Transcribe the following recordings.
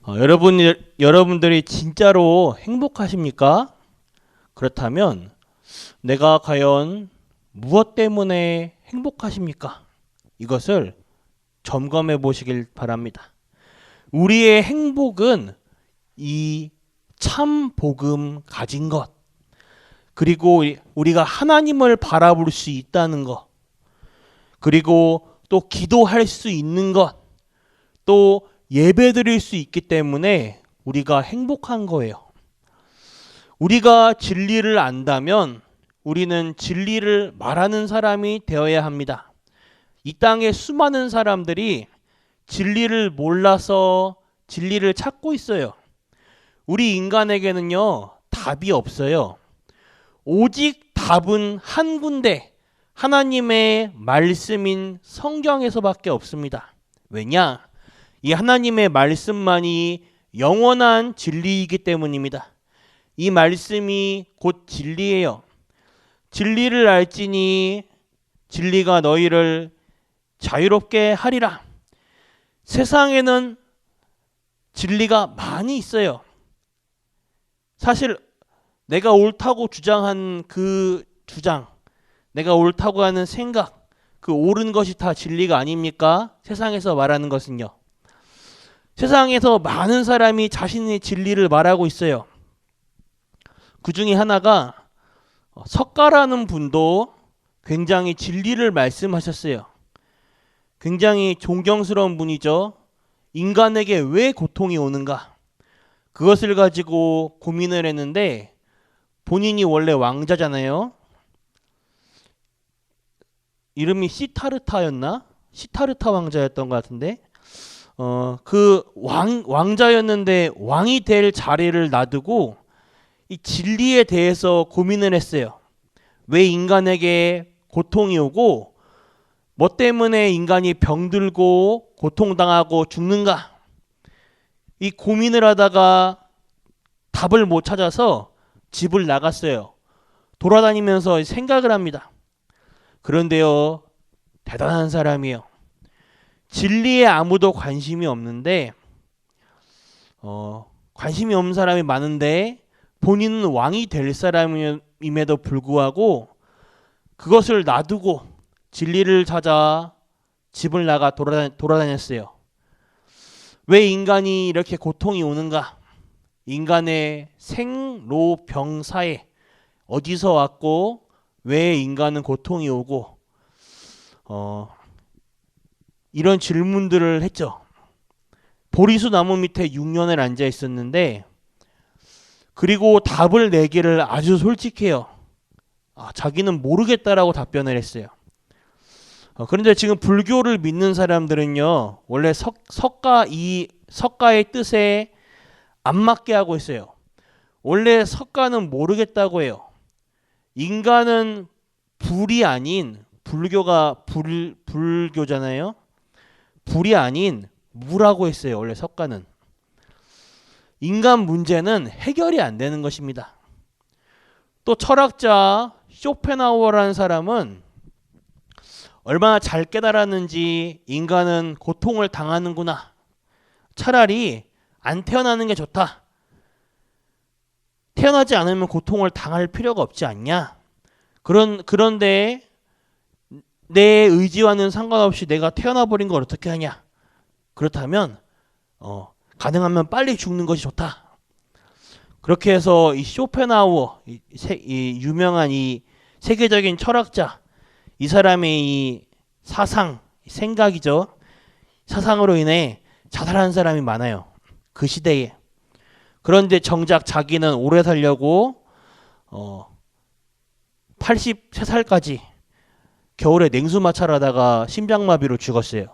여러분들이 진짜로 행복하십니까? 그렇다면 내가 과연 무엇 때문에 행복하십니까? 이것을 점검해 보시길 바랍니다. 우리의 행복은 이 참 복음 가진 것, 그리고 우리가 하나님을 바라볼 수 있다는 것, 그리고 또 기도할 수 있는 것, 또 예배 드릴 수 있기 때문에 우리가 행복한 거예요. 우리가 진리를 안다면 우리는 진리를 말하는 사람이 되어야 합니다. 이 땅에 수많은 사람들이 진리를 몰라서 진리를 찾고 있어요. 우리 인간에게는요, 답이 없어요. 오직 답은 한 군데, 하나님의 말씀인 성경에서밖에 없습니다. 왜냐? 이 하나님의 말씀만이 영원한 진리이기 때문입니다. 이 말씀이 곧 진리예요. 진리를 알지니 진리가 너희를 자유롭게 하리라. 세상에는 진리가 많이 있어요. 사실 내가 옳다고 주장한 그 주장, 내가 옳다고 하는 생각, 그 옳은 것이 다 진리가 아닙니까? 세상에서 말하는 것은요. 세상에서 많은 사람이 자신의 진리를 말하고 있어요. 그 중에 하나가 석가라는 분도 굉장히 진리를 말씀하셨어요. 굉장히 존경스러운 분이죠. 인간에게 왜 고통이 오는가? 그것을 가지고 고민을 했는데, 본인이 원래 왕자잖아요. 이름이 시타르타였나? 시타르타 왕자였던 것 같은데, 그 왕자였는데 왕이 될 자리를 놔두고 이 진리에 대해서 고민을 했어요. 왜 인간에게 고통이 오고, 뭐 때문에 인간이 병들고 고통당하고 죽는가? 이 고민을 하다가 답을 못 찾아서 집을 나갔어요. 돌아다니면서 생각을 합니다. 그런데요, 대단한 사람이에요. 진리에 아무도 관심이 없는데, 관심이 없는 사람이 많은데 본인은 왕이 될 사람임에도 불구하고 그것을 놔두고 진리를 찾아 집을 나가 돌아다녔어요. 왜 인간이 이렇게 고통이 오는가? 인간의 생로병사에 어디서 왔고 왜 인간은 고통이 오고, 이런 질문들을 했죠. 보리수 나무 밑에 6년을 앉아 있었는데, 그리고 답을 내기를 아주 솔직해요. 자기는 모르겠다라고 답변을 했어요. 그런데 지금 불교를 믿는 사람들은요, 원래 석가의 뜻에 안 맞게 하고 있어요. 원래 석가는 모르겠다고 해요. 인간은 불이 아닌, 불교가 불교잖아요. 불이 아닌 무라고 했어요. 원래 석가는. 인간 문제는 해결이 안 되는 것입니다. 또 철학자 쇼펜하우어라는 사람은 얼마나 잘 깨달았는지, 인간은 고통을 당하는구나, 차라리 안 태어나는 게 좋다, 태어나지 않으면 고통을 당할 필요가 없지 않냐, 그런데 내 의지와는 상관없이 내가 태어나버린 걸 어떻게 하냐, 그렇다면 가능하면 빨리 죽는 것이 좋다. 그렇게 해서 이 쇼펜하우어, 이 유명한 이 세계적인 철학자, 이 사람의 이 사상, 생각이죠. 사상으로 인해 자살한 사람이 많아요. 그 시대에. 그런데 정작 자기는 오래 살려고 83살까지 겨울에 냉수 마찰하다가 심장마비로 죽었어요.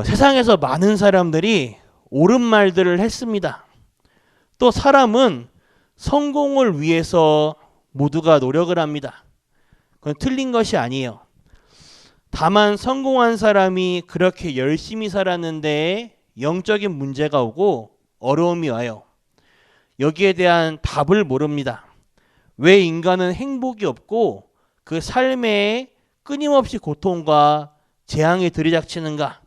세상에서 많은 사람들이 옳은 말들을 했습니다. 또 사람은 성공을 위해서 모두가 노력을 합니다. 그건 틀린 것이 아니에요. 다만 성공한 사람이 그렇게 열심히 살았는데 영적인 문제가 오고 어려움이 와요. 여기에 대한 답을 모릅니다. 왜 인간은 행복이 없고 그 삶에 끊임없이 고통과 재앙이 들이닥치는가?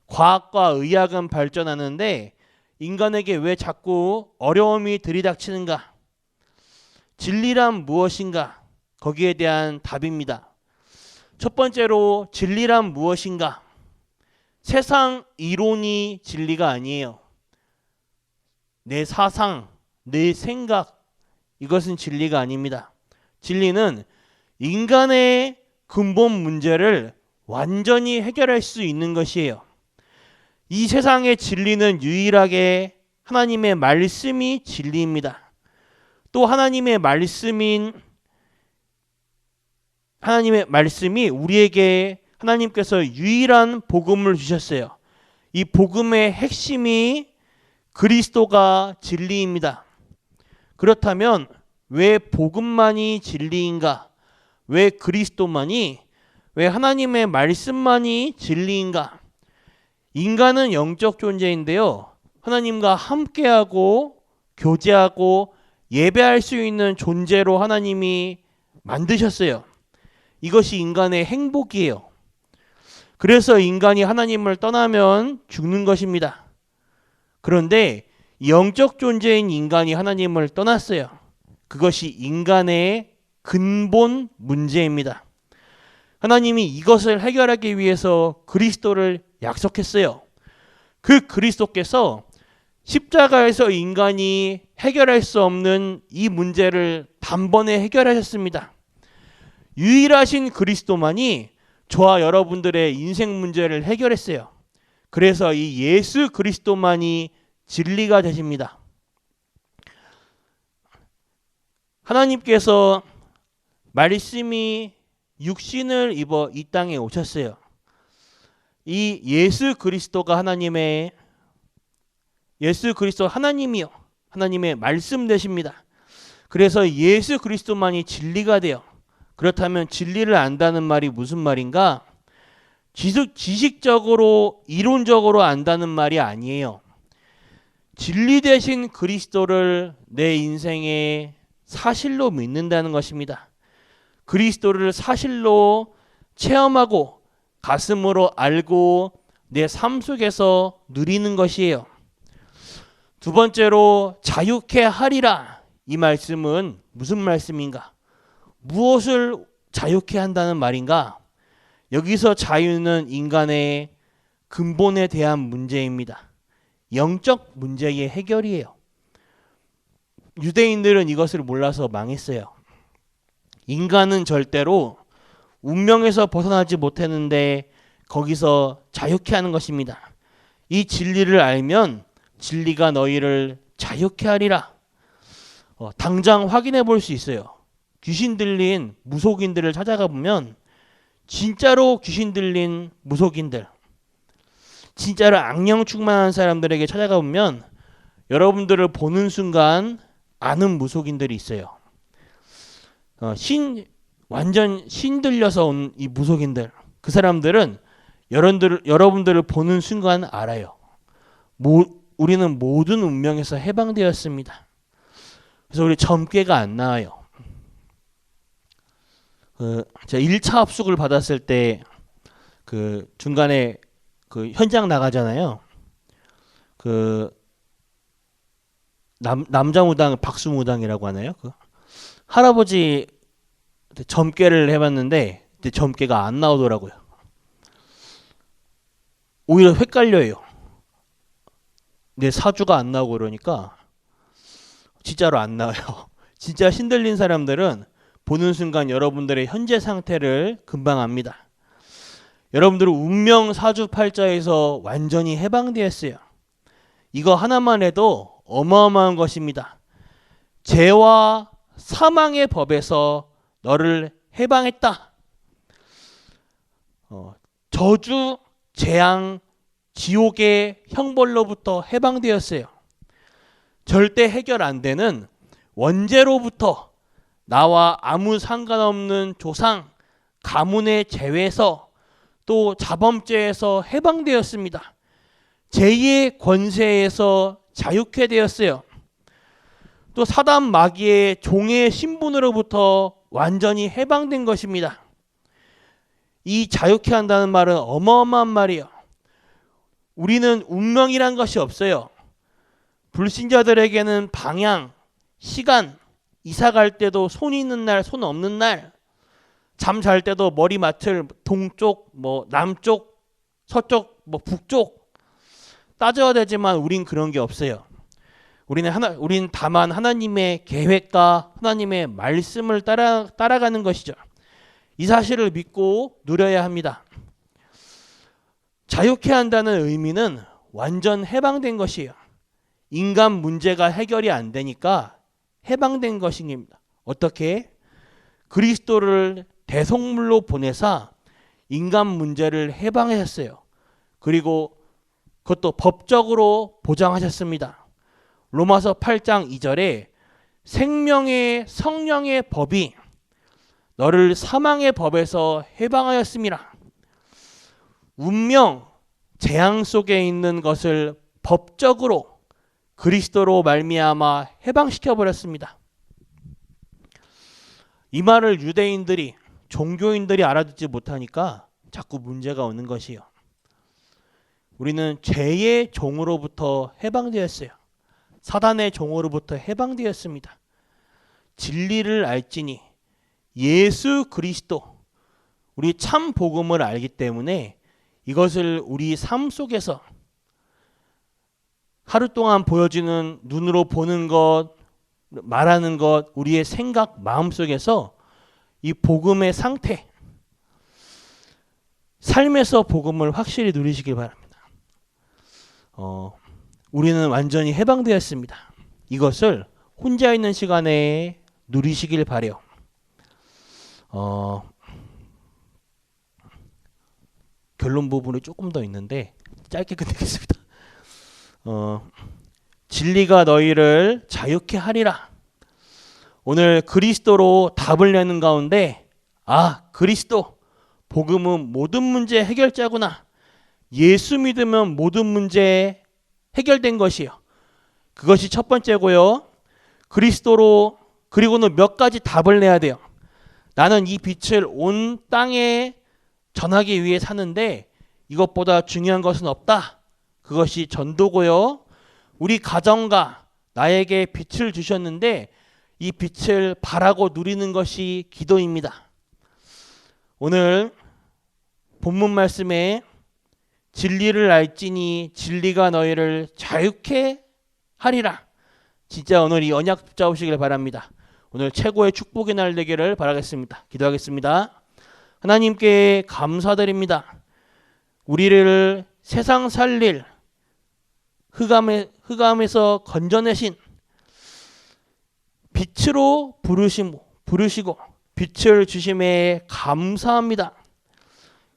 과학과 의학은 발전하는데 인간에게 왜 자꾸 어려움이 들이닥치는가? 진리란 무엇인가? 거기에 대한 답입니다. 첫 번째로 진리란 무엇인가? 세상 이론이 진리가 아니에요. 내 사상, 내 생각, 이것은 진리가 아닙니다. 진리는 인간의 근본 문제를 완전히 해결할 수 있는 것이에요. 이 세상의 진리는 유일하게 하나님의 말씀이 진리입니다. 또 하나님의 말씀이 우리에게 하나님께서 유일한 복음을 주셨어요. 이 복음의 핵심이 그리스도가 진리입니다. 그렇다면 왜 복음만이 진리인가? 왜 그리스도만이, 왜 하나님의 말씀만이 진리인가? 인간은 영적 존재인데요. 하나님과 함께하고 교제하고 예배할 수 있는 존재로 하나님이 만드셨어요. 이것이 인간의 행복이에요. 그래서 인간이 하나님을 떠나면 죽는 것입니다. 그런데 영적 존재인 인간이 하나님을 떠났어요. 그것이 인간의 근본 문제입니다. 하나님이 이것을 해결하기 위해서 그리스도를 약속했어요. 그 그리스도께서 십자가에서 인간이 해결할 수 없는 이 문제를 단번에 해결하셨습니다. 유일하신 그리스도만이 저와 여러분들의 인생 문제를 해결했어요. 그래서 이 예수 그리스도만이 진리가 되십니다. 하나님께서 말씀이 육신을 입어 이 땅에 오셨어요. 이 예수 그리스도 하나님이요. 하나님의 말씀 되십니다. 그래서 예수 그리스도만이 진리가 돼요. 그렇다면 진리를 안다는 말이 무슨 말인가? 지식적으로 이론적으로 안다는 말이 아니에요. 진리 되신 그리스도를 내 인생의 사실로 믿는다는 것입니다. 그리스도를 사실로 체험하고 가슴으로 알고 내 삶 속에서 누리는 것이에요. 두 번째로 자유케 하리라. 이 말씀은 무슨 말씀인가? 무엇을 자유케 한다는 말인가? 여기서 자유는 인간의 근본에 대한 문제입니다. 영적 문제의 해결이에요. 유대인들은 이것을 몰라서 망했어요. 인간은 절대로 운명에서 벗어나지 못했는데 거기서 자유케 하는 것입니다. 이 진리를 알면 진리가 너희를 자유케 하리라. 당장 확인해 볼 수 있어요. 귀신 들린 무속인들을 찾아가 보면 진짜로 귀신 들린 무속인들, 진짜로 악령 충만한 사람들에게 찾아가 보면 여러분들을 보는 순간 아는 무속인들이 있어요. 완전 신 들려서 온 이 무속인들, 그 사람들은 여러분들을 보는 순간 알아요. 우리는 모든 운명에서 해방되었습니다. 그래서 우리 점괘가 안 나와요. 제가 1차 합숙을 받았을 때 중간에 현장 나가잖아요. 남자 무당 박수 무당이라고 하나요? 할아버지 점괘를 해봤는데 점괘가 안 나오더라고요. 오히려 헷갈려요. 내 사주가 안 나오고 그러니까 진짜로 안 나와요. 진짜 신들린 사람들은 보는 순간 여러분들의 현재 상태를 금방 압니다. 여러분들은 운명 사주팔자에서 완전히 해방되었어요. 이거 하나만 해도 어마어마한 것입니다. 죄와 사망의 법에서 너를 해방했다. 저주, 재앙, 지옥의 형벌로부터 해방되었어요. 절대 해결 안 되는 원죄로부터 나와 아무 상관없는 조상, 가문의 죄에서 또 자범죄에서 해방되었습니다. 제2의 권세에서 자유케 되었어요. 또 사단 마귀의 종의 신분으로부터 완전히 해방된 것입니다. 이 자유케 한다는 말은 어마어마한 말이에요. 우리는 운명이란 것이 없어요. 불신자들에게는 방향, 시간, 이사 갈 때도 손 있는 날, 손 없는 날, 잠 잘 때도 머리 맡을 동쪽, 남쪽, 서쪽, 북쪽 따져야 되지만 우린 그런 게 없어요. 우린 다만 하나님의 계획과 하나님의 말씀을 따라가는 것이죠. 이 사실을 믿고 누려야 합니다. 자유케 한다는 의미는 완전 해방된 것이에요. 인간 문제가 해결이 안 되니까 해방된 것입니다. 어떻게? 그리스도를 대속물로 보내사 인간 문제를 해방하셨어요. 그리고 그것도 법적으로 보장하셨습니다. 로마서 8장 2절에 생명의 성령의 법이 너를 사망의 법에서 해방하였습니다. 운명, 재앙 속에 있는 것을 법적으로 그리스도로 말미암아 해방시켜 버렸습니다. 이 말을 유대인들이, 종교인들이 알아듣지 못하니까 자꾸 문제가 오는 것이요. 우리는 죄의 종으로부터 해방되었어요. 사단의 종으로부터 해방되었습니다. 진리를 알지니 예수 그리스도, 우리 참 복음을 알기 때문에 이것을 우리 삶 속에서 하루 동안 보여지는 눈으로 보는 것, 말하는 것, 우리의 생각, 마음 속에서 이 복음의 상태, 삶에서 복음을 확실히 누리시길 바랍니다. 우리는 완전히 해방되었습니다. 이것을 혼자 있는 시간에 누리시길 바래요. 결론 부분이 조금 더 있는데 짧게 끝내겠습니다. 진리가 너희를 자유케 하리라. 오늘 그리스도로 답을 내는 가운데 그리스도 복음은 모든 문제 해결자구나. 예수 믿으면 모든 문제 해결된 것이요. 그것이 첫 번째고요. 그리스도로, 그리고는 몇 가지 답을 내야 돼요. 나는 이 빛을 온 땅에 전하기 위해 사는데 이것보다 중요한 것은 없다. 그것이 전도고요. 우리 가정과 나에게 빛을 주셨는데 이 빛을 바라고 누리는 것이 기도입니다. 오늘 본문 말씀에 진리를 알지니 진리가 너희를 자유케 하리라. 진짜 오늘 이 언약 붙잡으시길 바랍니다. 오늘 최고의 축복의 날 되기를 바라겠습니다. 기도하겠습니다. 하나님께 감사드립니다. 우리를 세상 살릴 흑암에서 건져내신 빛으로 부르시고 빛을 주심에 감사합니다.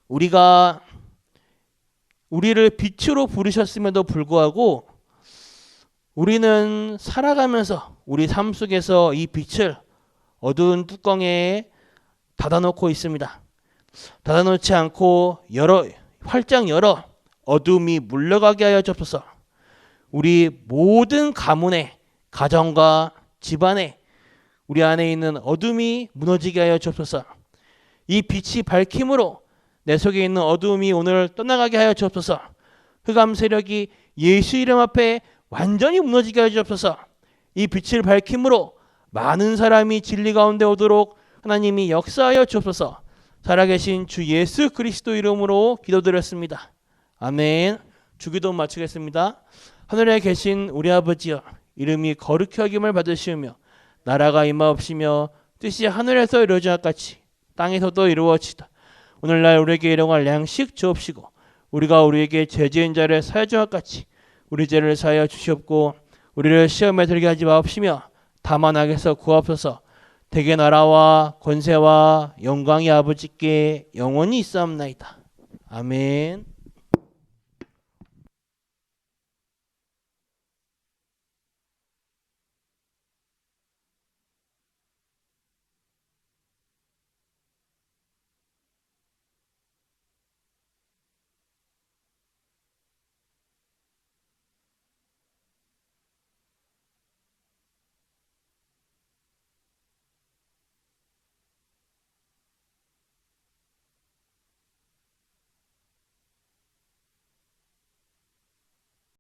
우리를 빛으로 부르셨음에도 불구하고 우리는 살아가면서 우리 삶 속에서 이 빛을 어두운 뚜껑에 닫아놓고 있습니다. 닫아놓지 않고 활짝 열어 어둠이 물러가게 하여 주옵소서. 우리 모든 가문에, 가정과 집안에 우리 안에 있는 어둠이 무너지게 하여 주옵소서. 이 빛이 밝힘으로 내 속에 있는 어둠이 오늘 떠나가게 하여 주옵소서. 흑암 세력이 예수 이름 앞에 완전히 무너지게 하여 주옵소서. 이 빛을 밝힘으로 많은 사람이 진리 가운데 오도록 하나님이 역사하여 주옵소서. 살아계신 주 예수 그리스도 이름으로 기도드렸습니다. 아멘. 주기도 마치겠습니다. 하늘에 계신 우리 아버지여, 이름이 거룩히 여김을 받으시오며 나라가 임하옵시며 뜻이 하늘에서 이루어진 것 같이 땅에서도 이루어지다. 오늘날 우리에게 일용할 양식 주옵시고 우리가 우리에게 죄 지은 자를 사하여 준 것 같이 우리 죄를 사하여 주시옵고 우리를 시험에 들게 하지 마옵시며 다만 악에서 구하옵소서. 대개 나라와 권세와 영광이 아버지께 영원히 있사옵나이다. 아멘.